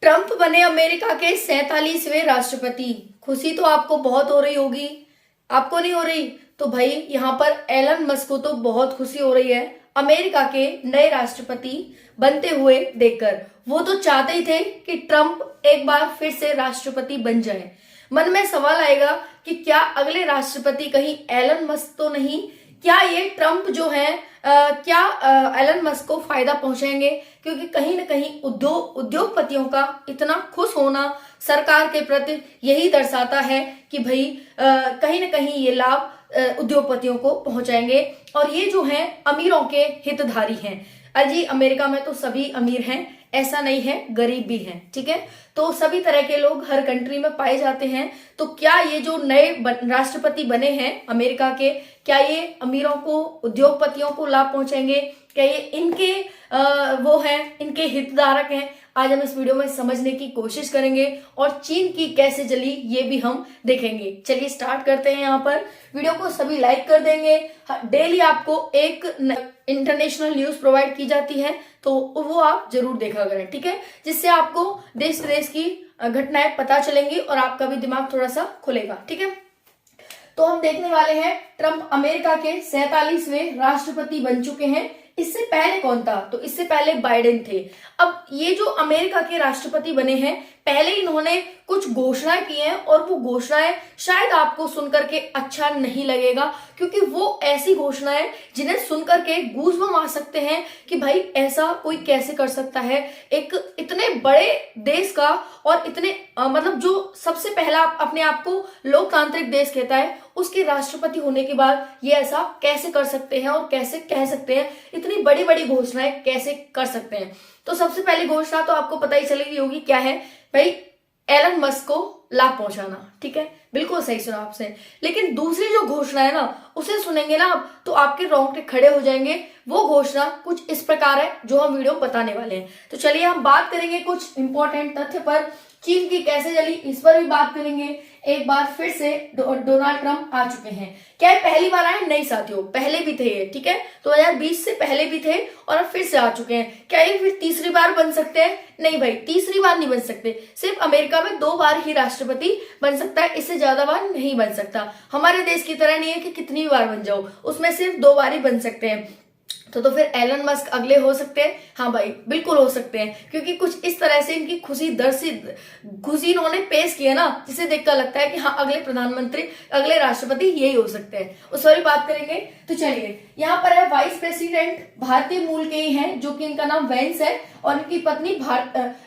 Trump बने America के 47वें राष्ट्रपति। खुशी तो आपको बहुत हो रही होगी, आपको नहीं हो रही? तो भाई यहाँ पर एलन मस्क को तो बहुत खुशी हो रही है अमेरिका के नए राष्ट्रपति बनते हुए देखकर। वो तो चाहते ही थे कि ट्रंप एक बार फिर से राष्ट्रपति बन जाए। मन में सवाल आएगा कि क्या अगले राष्ट्रपति कहीं एलन मस्क तो नहीं? क्या ये ट्रंप जो है क्या एलन मस्क को फायदा पहुंचाएंगे? क्योंकि कहीं ना कहीं उद्योगपतियों का इतना खुश होना सरकार के प्रति यही दर्शाता है कि भाई कहीं ना कहीं ये लाभ उद्योगपतियों को पहुंचाएंगे और ये जो है अमीरों के हितधारी हैं। अजी अमेरिका में तो सभी अमीर हैं, ऐसा नहीं है, गरीब भी हैं, ठीक है। तो सभी तरह के लोग हर कंट्री में पाए जाते हैं। तो क्या ये जो नए राष्ट्रपति बने हैं अमेरिका के, क्या ये अमीरों को, उद्योगपतियों को लाभ पहुंचाएंगे? क्या ये इनके वो हैं, इनके हितधारक हैं? आज हम इस वीडियो में समझने की कोशिश करेंगे और चीन की कैसे जली ये भी हम देखेंगे। चलिए स्टार्ट करते हैं। यहाँ पर वीडियो को सभी लाइक कर देंगे। डेली आपको एक इंटरनेशनल न्यूज प्रोवाइड की जाती है, तो वो आप जरूर देखा करें, ठीक है, जिससे आपको देश विदेश की घटनाएं पता चलेंगी और आपका भी दिमाग थोड़ा सा खुलेगा, ठीक है। तो हम देखने वाले हैं ट्रंप अमेरिका के 47वें राष्ट्रपति बन चुके हैं। इससे पहले कौन था? तो इससे पहले बाइडेन थे। अब ये जो अमेरिका के राष्ट्रपति बने हैं, पहले इन्होंने कुछ घोषणाएं की हैं और वो घोषणाएं शायद आपको सुनकर के अच्छा नहीं लगेगा, क्योंकि वो ऐसी घोषणाएं जिन्हें सुनकर के गूज़बम्प आ सकते हैं कि भाई ऐसा कोई कैसे कर सकता है। एक इतने बड़े देश का और इतने मतलब जो सबसे पहला अपने आप को लोकतांत्रिक देश कहता है, उसके राष्ट्रपति होने के बाद ये ऐसा कैसे कर सकते हैं और कैसे कह सकते हैं, इतनी बड़ी बड़ी घोषणाएं कैसे कर सकते हैं। तो सबसे पहली घोषणा तो आपको पता ही चलेगी होगी, क्या है भाई? एलन मस्क को लाभ पहुंचाना, ठीक है, बिल्कुल सही सुना आपसे। लेकिन दूसरी जो घोषणा है ना, उसे सुनेंगे ना आप तो आपके रोंगटे खड़े हो जाएंगे। वो घोषणा कुछ इस प्रकार है जो हम वीडियो बताने वाले हैं। तो चलिए हम बात करेंगे कुछ इंपॉर्टेंट तथ्य पर। चीन की कैसे जली, इस पर भी बात करेंगे। एक बार फिर से डोनाल्ड ट्रंप आ चुके हैं। क्या है पहली बार आए? नहीं साथियों, पहले भी थे ये, ठीक है, 2020 से पहले भी थे और अब फिर से आ चुके हैं। क्या ये फिर तीसरी बार बन सकते हैं? नहीं भाई, तीसरी बार नहीं बन सकते। सिर्फ अमेरिका में 2 बार ही राष्ट्रपति बन सकता है, इससे ज्यादा बार नहीं बन सकता। हमारे देश की तरह नहीं है कि कितनी बार बन जाओ, उसमें सिर्फ 2 बार ही बन सकते हैं। तो फिर एलन मस्क अगले हो सकते हैं? हाँ भाई, बिल्कुल हो सकते हैं, क्योंकि कुछ इस तरह से इनकी खुशी इन्होंने पेश की है ना, जिसे देखकर लगता है कि हाँ अगले प्रधानमंत्री, अगले राष्ट्रपति यही हो सकते हैं। उस पर भी बात करेंगे। तो चलिए, यहाँ पर है वाइस प्रेसिडेंट भारतीय मूल के ही हैं, जो कि इनका नाम वेंस है और इनकी पत्नी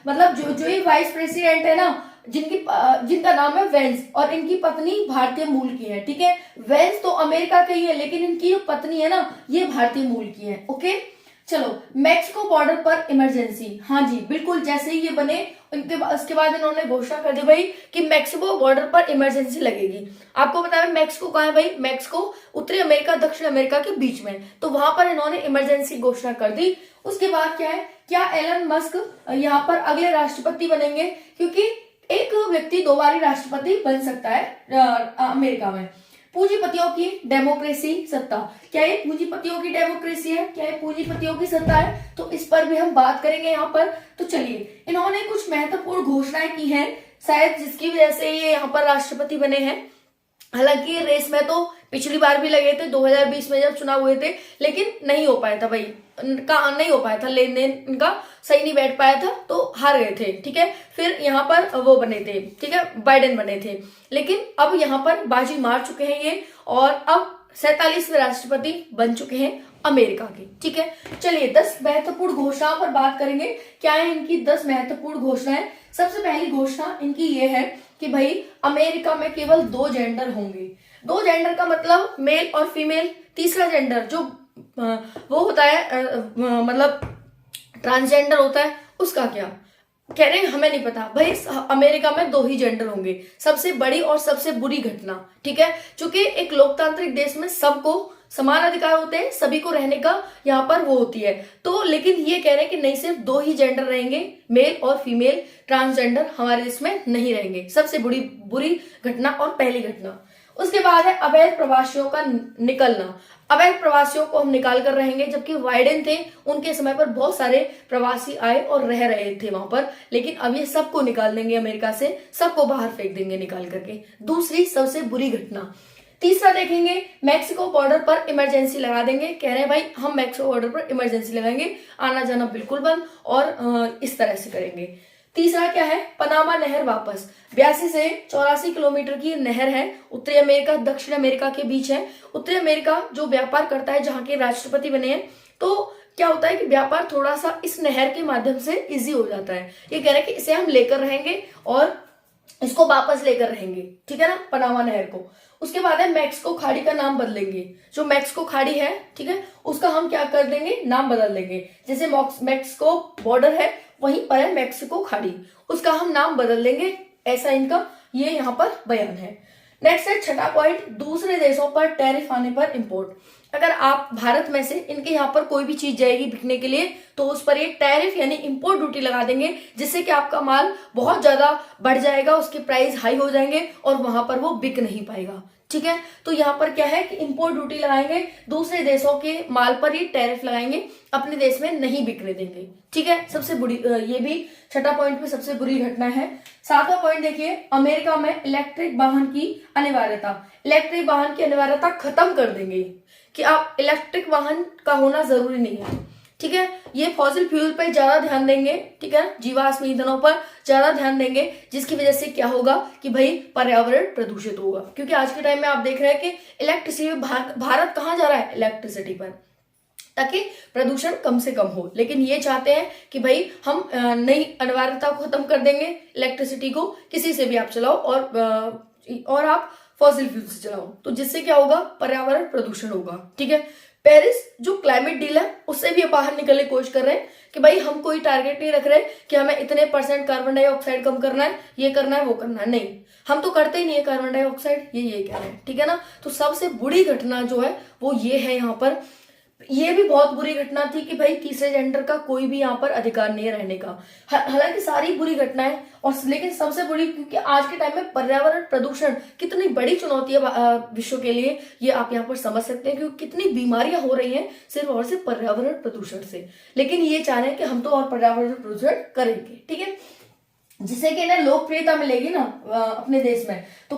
मतलब जो ये वाइस प्रेसिडेंट है ना, जिनका नाम है वेंस और इनकी पत्नी भारतीय मूल की है, ठीक है। वेंस तो अमेरिका के ही है, लेकिन इनकी जो पत्नी है ना, ये भारतीय मूल की है, ओके। चलो, मैक्सिको बॉर्डर पर इमरजेंसी, हाँ जी बिल्कुल, जैसे ही ये बने उसके बाद इन्होंने घोषणा कर दी भाई कि मैक्सिको बॉर्डर पर इमरजेंसी लगेगी। आपको पता है मैक्सिको कहाँ है भाई? मैक्सिको उत्तरी अमेरिका दक्षिण अमेरिका के बीच में, तो वहां पर इन्होंने इमरजेंसी घोषणा कर दी। उसके बाद क्या है, क्या एलन मस्क यहाँ पर अगले राष्ट्रपति बनेंगे? क्योंकि एक व्यक्ति 2 बार राष्ट्रपति बन सकता है अमेरिका में। पूंजीपतियों की डेमोक्रेसी सत्ता, क्या ये पूंजीपतियों की डेमोक्रेसी है? क्या ये पूंजीपतियों की सत्ता है? तो इस पर भी हम बात करेंगे यहाँ पर। तो चलिए, इन्होंने कुछ महत्वपूर्ण घोषणाएं की हैं, शायद जिसकी वजह से ये यहाँ पर राष्ट्रपति बने हैं। हालांकि रेस में तो पिछली बार भी लगे थे 2020 में जब चुनाव हुए थे, लेकिन नहीं हो पाया था भाई, इनका नहीं हो पाया था, लेन देन इनका सही नहीं बैठ पाया था, तो हार गए थे, ठीक है। फिर यहाँ पर वो बने थे, ठीक है, बाइडेन बने थे। लेकिन अब यहाँ पर बाजी मार चुके हैं ये और अब 47वें राष्ट्रपति बन चुके हैं अमेरिका के, ठीक है। चलिए 10 महत्वपूर्ण घोषणाओं पर बात करेंगे। क्या है इनकी 10 महत्वपूर्ण घोषणाएं? सबसे पहली घोषणा इनकी ये है कि भाई अमेरिका में केवल 2 जेंडर होंगे। 2 जेंडर का मतलब मेल और फीमेल। तीसरा जेंडर जो वो होता है मतलब ट्रांसजेंडर होता है, उसका क्या कह रहे हैं हमें नहीं पता भाई। अमेरिका में 2 ही जेंडर होंगे। सबसे बड़ी और सबसे बुरी घटना, ठीक है, क्योंकि एक लोकतांत्रिक देश में सबको समान अधिकार होते हैं, सभी को रहने का यहाँ पर वो होती है। तो लेकिन ये कह रहे हैं कि नहीं, सिर्फ 2 ही जेंडर रहेंगे, मेल और फीमेल। ट्रांसजेंडर हमारे देश में नहीं रहेंगे। सबसे बुरी घटना और पहली घटना। उसके बाद है अवैध प्रवासियों का निकलना। अवैध प्रवासियों को हम निकाल कर रहेंगे, जबकि बाइडेन थे उनके समय पर बहुत सारे प्रवासी आए और रह रहे थे वहां पर, लेकिन अब ये सबको निकाल देंगे अमेरिका से, सबको बाहर फेंक देंगे निकाल करके। दूसरी सबसे बुरी घटना। तीसरा देखेंगे, मैक्सिको बॉर्डर पर इमरजेंसी लगा देंगे। कह रहे हैं भाई हम मैक्सिको बॉर्डर पर इमरजेंसी लगाएंगे, आना जाना बिल्कुल बंद, और इस तरह से करेंगे। तीसरा क्या है, पनामा नहर वापस। 82 से 84 किलोमीटर की नहर है, उत्तरी अमेरिका दक्षिण अमेरिका के बीच है। उत्तरी अमेरिका जो व्यापार करता है, जहां के राष्ट्रपति बने हैं, तो क्या होता है कि व्यापार थोड़ा सा इस नहर के माध्यम से इजी हो जाता है। ये कह रहे हैं कि इसे हम लेकर रहेंगे और इसको वापस लेकर रहेंगे, ठीक है ना, पनामा नहर को। उसके बाद है मैक्सिको खाड़ी का नाम बदलेंगे। जो मैक्सिको खाड़ी है, ठीक है, उसका हम क्या कर देंगे, नाम बदल देंगे। जैसे मैक्सिको बॉर्डर है, वहीं पर है मैक्सिको खाड़ी, उसका हम नाम बदल देंगे। ऐसा इनका ये यहाँ पर बयान है। नेक्स्ट है छठा पॉइंट, दूसरे देशों पर टैरिफ आने पर इंपोर्ट। अगर आप भारत में से इनके यहाँ पर कोई भी चीज जाएगी बिकने के लिए, तो उस पर ये टैरिफ यानी इंपोर्ट ड्यूटी लगा देंगे, जिससे कि आपका माल बहुत ज्यादा बढ़ जाएगा, उसके प्राइस हाई हो जाएंगे और वहां पर वो बिक नहीं पाएगा। ठीक है, तो यहाँ पर क्या है कि इंपोर्ट ड्यूटी लगाएंगे, दूसरे देशों के माल पर ये टैरिफ लगाएंगे, अपने देश में नहीं बिकने देंगे। ठीक है, सबसे बुरी, ये भी छठा पॉइंट में सबसे बुरी घटना है। सातवां पॉइंट देखिए, अमेरिका में इलेक्ट्रिक वाहन की अनिवार्यता। इलेक्ट्रिक वाहन की अनिवार्यता खत्म कर देंगे कि आप इलेक्ट्रिक वाहन का होना जरूरी नहीं है। ठीक है, ये फॉसिल फ्यूल पर ज्यादा ध्यान देंगे, ठीक है, जीवाश्म ईंधनों पर ज्यादा ध्यान देंगे, जिसकी वजह से क्या होगा कि भाई पर्यावरण प्रदूषित होगा। क्योंकि आज के टाइम में आप देख रहे हैं कि इलेक्ट्रिसिटी, भारत कहाँ जा रहा है, इलेक्ट्रिसिटी पर, ताकि प्रदूषण कम से कम हो। लेकिन ये चाहते हैं कि भाई हम नई अनिवार्यता को खत्म कर देंगे, इलेक्ट्रिसिटी को किसी से भी आप चलाओ और आप फॉसिल फ्यूल से चलाओ, तो जिससे क्या होगा, पर्यावरण प्रदूषण होगा। ठीक है, पेरिस जो क्लाइमेट डील है, उससे भी बाहर निकलने की कोशिश कर रहे हैं कि भाई हम कोई टारगेट नहीं रख रहे कि हमें इतने % कार्बन डाइऑक्साइड कम करना है, ये करना है, वो करना है, नहीं, हम तो करते ही नहीं है कार्बन डाइऑक्साइड, ये कह रहे हैं। ठीक है ना, तो सबसे बुरी घटना जो है वो ये है यहाँ पर। ये भी बहुत बुरी घटना थी कि भाई तीसरे जेंडर का कोई भी यहाँ पर अधिकार नहीं है रहने का। हालांकि सारी बुरी घटनाएं, और लेकिन सबसे बुरी, क्योंकि आज के टाइम में पर्यावरण प्रदूषण कितनी बड़ी चुनौती है विश्व के लिए, ये आप यहाँ पर समझ सकते हैं, क्योंकि कितनी बीमारियां हो रही हैं सिर्फ और सिर्फ पर्यावरण प्रदूषण से। लेकिन ये चाह रहे हैं कि हम तो और पर्यावरण प्रदूषण करेंगे। ठीक है, जिससे कि ना लोकप्रियता मिलेगी ना अपने देश में, तो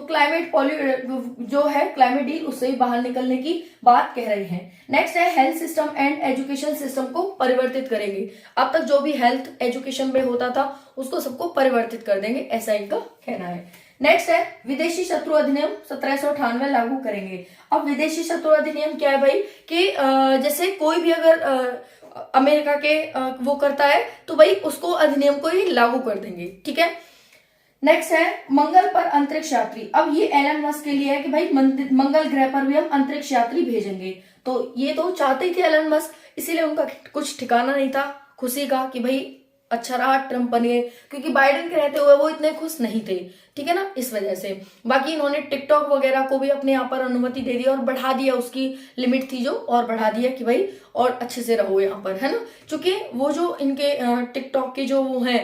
जो है क्लाइमेट डील, उससे भी बाहर निकलने की बात कह रहे हैं। नेक्स्ट है health system and education system को परिवर्तित करेंगे। अब तक जो भी हेल्थ एजुकेशन में होता था उसको सबको परिवर्तित कर देंगे, ऐसा इनका कहना है। नेक्स्ट है विदेशी शत्रु अधिनियम 1798 लागू करेंगे। अब विदेशी शत्रु अधिनियम क्या है भाई कि जैसे कोई भी अगर अमेरिका के वो करता है, तो भाई उसको अधिनियम को ही लागू कर देंगे। ठीक है, नेक्स्ट है मंगल पर अंतरिक्ष यात्री। अब ये एलन मस्क के लिए है कि भाई मंगल ग्रह पर भी हम अंतरिक्ष यात्री भेजेंगे। तो ये तो चाहते ही थे एलन मस्क, इसीलिए उनका कुछ ठिकाना नहीं था खुशी का कि भाई अच्छा रहा ट्रम्प बन गए, क्योंकि बाइडेन के रहते हुए वो इतने खुश नहीं थे। ठीक है ना, इस वजह से। बाकी इन्होंने टिकटॉक वगैरह को भी अपने यहाँ पर अनुमति दे दी और बढ़ा दिया, उसकी लिमिट थी जो, और बढ़ा दिया कि भाई और अच्छे से रहो यहाँ पर, है ना। क्योंकि वो जो इनके टिकटॉक के जो वो हैं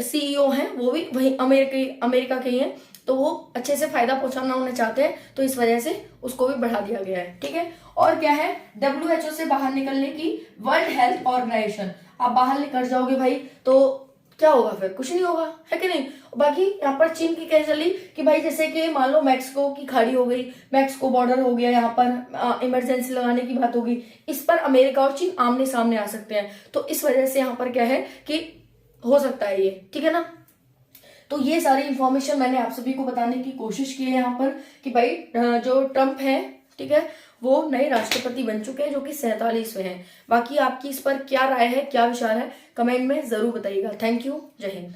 CEO हैं, वो भी वही अमेरिका के ही हैं, तो वो अच्छे से फायदा पहुंचाना उन्हें चाहते हैं, तो इस वजह से उसको भी बढ़ा दिया गया है। ठीक है, और क्या है, WHO से बाहर निकलने की, वर्ल्ड हेल्थ ऑर्गेनाइजेशन। आप बाहर निकल जाओगे भाई तो क्या होगा, फिर कुछ नहीं होगा, है कि नहीं। बाकी यहाँ पर चीन की कह चली कि भाई जैसे कि मान लो मैक्सिको की खाड़ी हो गई, मैक्सिको बॉर्डर हो गया, यहाँ पर इमरजेंसी लगाने की बात होगी, इस पर अमेरिका और चीन आमने सामने आ सकते हैं, तो इस वजह से यहाँ पर क्या है कि हो सकता है ये। ठीक है ना, तो ये सारी इंफॉर्मेशन मैंने आप सभी को बताने की कोशिश की है यहाँ पर कि भाई जो ट्रम्प है, ठीक है, वो नए राष्ट्रपति बन चुके हैं, जो कि 47वें हैं। बाकी आपकी इस पर क्या राय है, क्या विचार है, कमेंट में जरूर बताइएगा। थैंक यू, जय हिंद।